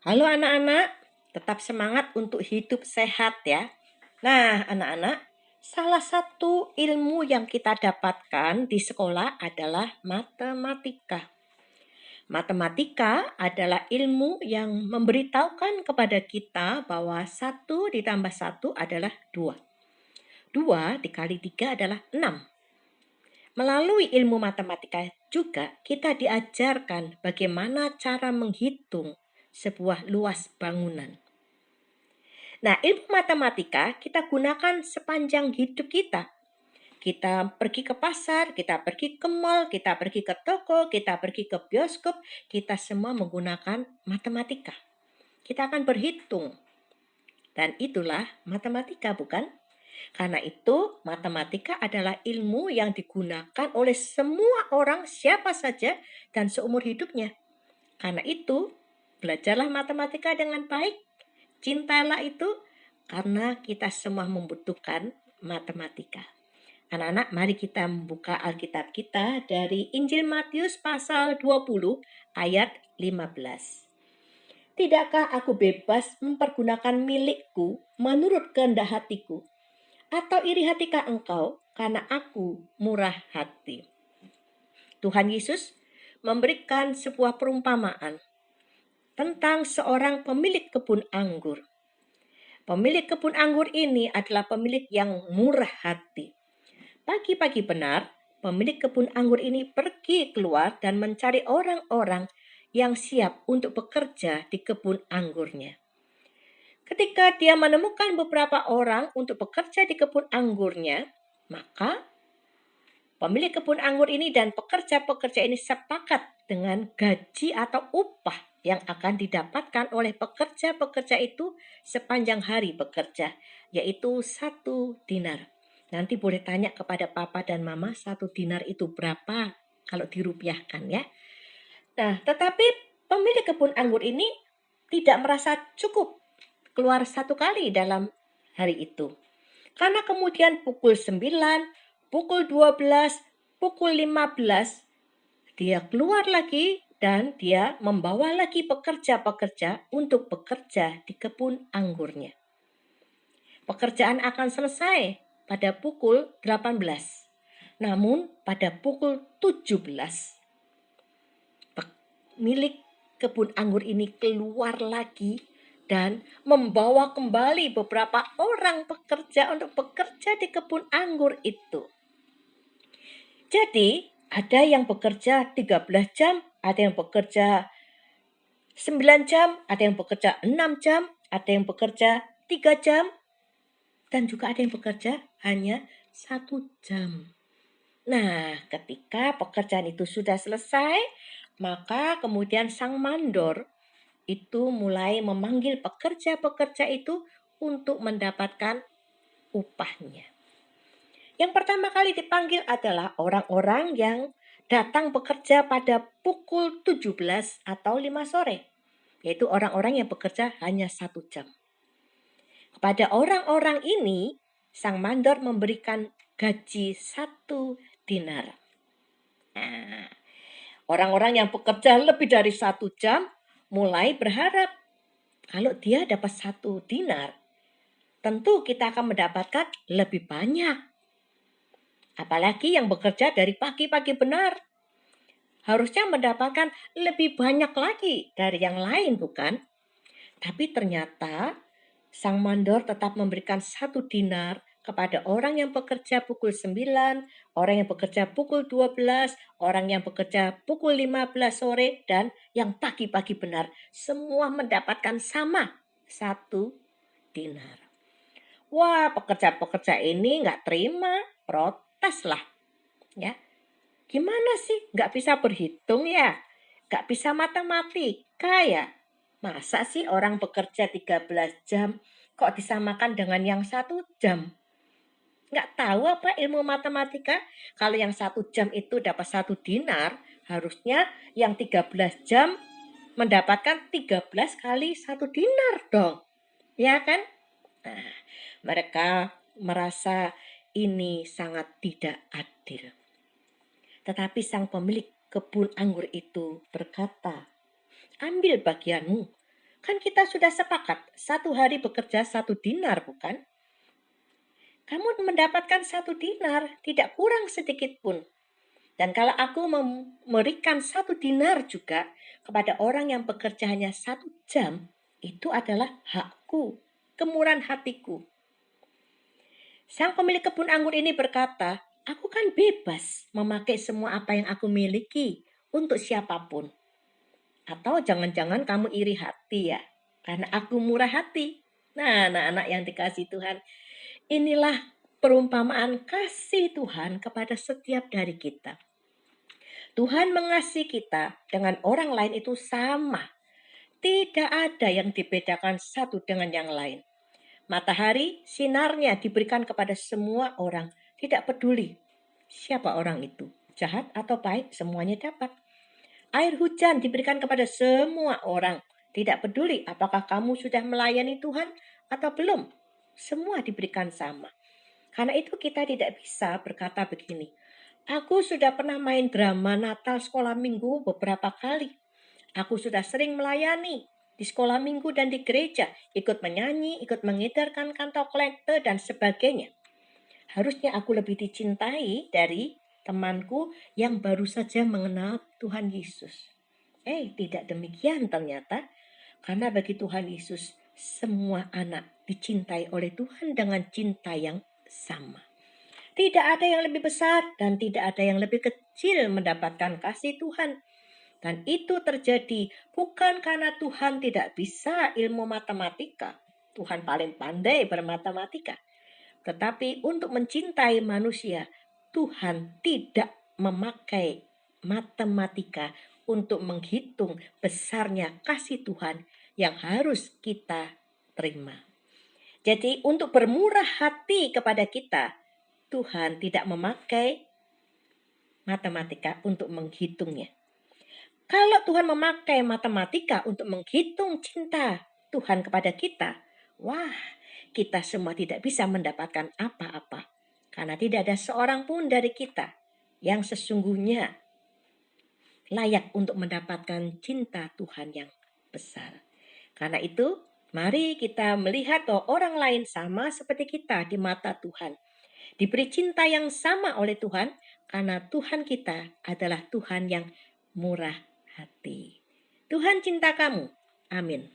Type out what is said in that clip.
Halo anak-anak, tetap semangat untuk hidup sehat ya. Nah, anak-anak, salah satu ilmu yang kita dapatkan di sekolah adalah matematika. Matematika adalah ilmu yang memberitahukan kepada kita bahwa 1 ditambah 1 adalah 2. 2 dikali 3 adalah 6. Melalui ilmu matematika juga kita diajarkan bagaimana cara menghitung sebuah luas bangunan. Nah, ilmu matematika kita gunakan sepanjang hidup kita. Kita pergi ke pasar, kita pergi ke mall, kita pergi ke toko, kita pergi ke bioskop, kita semua menggunakan matematika. Kita akan berhitung. Dan itulah matematika, bukan? Karena itu, matematika adalah ilmu yang digunakan oleh semua orang, siapa saja, dan seumur hidupnya. Karena itu, belajarlah matematika dengan baik. Cintalah itu, karena kita semua membutuhkan matematika. Anak-anak, mari kita membuka Alkitab kita dari Injil Matius pasal 20 ayat 15. Tidakkah aku bebas mempergunakan milikku menurut kehendak hatiku? Atau iri hatikah engkau karena aku murah hati? Tuhan Yesus memberikan sebuah perumpamaan tentang seorang pemilik kebun anggur. Pemilik kebun anggur ini adalah pemilik yang murah hati. Pagi-pagi benar, pemilik kebun anggur ini pergi keluar dan mencari orang-orang yang siap untuk bekerja di kebun anggurnya. Ketika dia menemukan beberapa orang untuk bekerja di kebun anggurnya, maka pemilik kebun anggur ini dan pekerja-pekerja ini sepakat dengan gaji atau upah yang akan didapatkan oleh pekerja-pekerja itu sepanjang hari bekerja, yaitu 1 dinar. Nanti boleh tanya kepada papa dan mama 1 dinar itu berapa kalau dirupiahkan ya. Nah, tetapi pemilik kebun anggur ini tidak merasa cukup keluar 1 kali dalam hari itu. Karena kemudian pukul 9, pukul 12, pukul 15, dia keluar lagi dan dia membawa lagi pekerja-pekerja untuk bekerja di kebun anggurnya. Pekerjaan akan selesai pada pukul 18. Namun pada pukul 17, pemilik kebun anggur ini keluar lagi dan membawa kembali beberapa orang pekerja untuk bekerja di kebun anggur itu. Jadi, ada yang bekerja 13 jam, ada yang bekerja 9 jam, ada yang bekerja 6 jam, ada yang bekerja 3 jam, dan juga ada yang bekerja hanya 1 jam. Nah, ketika pekerjaan itu sudah selesai, maka kemudian sang mandor itu mulai memanggil pekerja-pekerja itu untuk mendapatkan upahnya. Yang pertama kali dipanggil adalah orang-orang yang datang bekerja pada pukul 17 atau 5 sore, yaitu orang-orang yang bekerja hanya 1 jam. Kepada orang-orang ini, sang mandor memberikan gaji 1 dinar. Nah, orang-orang yang bekerja lebih dari 1 jam mulai berharap kalau dia dapat 1 dinar, tentu kita akan mendapatkan lebih banyak. Apalagi yang bekerja dari pagi-pagi benar. Harusnya mendapatkan lebih banyak lagi dari yang lain, bukan? Tapi ternyata sang mandor tetap memberikan 1 dinar kepada orang yang bekerja pukul 9, orang yang bekerja pukul 12, orang yang bekerja pukul 15 sore, dan yang pagi-pagi benar. Semua mendapatkan sama 1 dinar. Wah, pekerja-pekerja ini nggak terima, protes lah. Ya, gimana sih? Nggak bisa berhitung ya? Nggak bisa matematika ya? Masa sih orang bekerja 13 jam kok disamakan dengan yang 1 jam? Nggak tahu apa ilmu matematika? Kalau yang 1 jam itu dapat 1 dinar, harusnya yang 13 jam mendapatkan 13 kali 1 dinar dong. Ya kan? Nah, mereka merasa ini sangat tidak adil. Tetapi sang pemilik kebun anggur itu berkata, ambil bagianmu, Kan kita sudah sepakat, 1 hari bekerja 1 dinar, bukan? Kamu mendapatkan 1 dinar, tidak kurang sedikit pun. Dan kalau aku memberikan 1 dinar juga kepada orang yang bekerja hanya 1 jam, itu adalah hakku, kemurahan hatiku. Sang pemilik kebun anggur ini berkata, aku kan bebas memakai semua apa yang aku miliki untuk siapapun. Atau jangan-jangan kamu iri hati ya, karena aku murah hati. Nah, anak-anak yang dikasih Tuhan, inilah perumpamaan kasih Tuhan kepada setiap dari kita. Tuhan mengasihi kita dengan orang lain itu sama. Tidak ada yang dibedakan satu dengan yang lain. Matahari, sinarnya diberikan kepada semua orang. Tidak peduli siapa orang itu. Jahat atau baik, semuanya dapat. Air hujan diberikan kepada semua orang. Tidak peduli apakah kamu sudah melayani Tuhan atau belum. Semua diberikan sama. Karena itu kita tidak bisa berkata begini. Aku sudah pernah main drama Natal sekolah minggu beberapa kali. Aku sudah sering melayani di sekolah minggu dan di gereja, ikut menyanyi, ikut mengedarkan kantong kolekte dan sebagainya. Harusnya aku lebih dicintai dari temanku yang baru saja mengenal Tuhan Yesus. Tidak demikian ternyata. Karena bagi Tuhan Yesus, semua anak dicintai oleh Tuhan dengan cinta yang sama. Tidak ada yang lebih besar dan tidak ada yang lebih kecil mendapatkan kasih Tuhan. Dan itu terjadi bukan karena Tuhan tidak bisa ilmu matematika. Tuhan paling pandai bermatematika. Tetapi untuk mencintai manusia, Tuhan tidak memakai matematika untuk menghitung besarnya kasih Tuhan yang harus kita terima. Jadi untuk bermurah hati kepada kita, Tuhan tidak memakai matematika untuk menghitungnya. Kalau Tuhan memakai matematika untuk menghitung cinta Tuhan kepada kita, wah, kita semua tidak bisa mendapatkan apa-apa. Karena tidak ada seorang pun dari kita yang sesungguhnya layak untuk mendapatkan cinta Tuhan yang besar. Karena itu, mari kita melihat bahwa orang lain sama seperti kita di mata Tuhan. Diberi cinta yang sama oleh Tuhan karena Tuhan kita adalah Tuhan yang murah hati. Tuhan cinta kamu. Amin.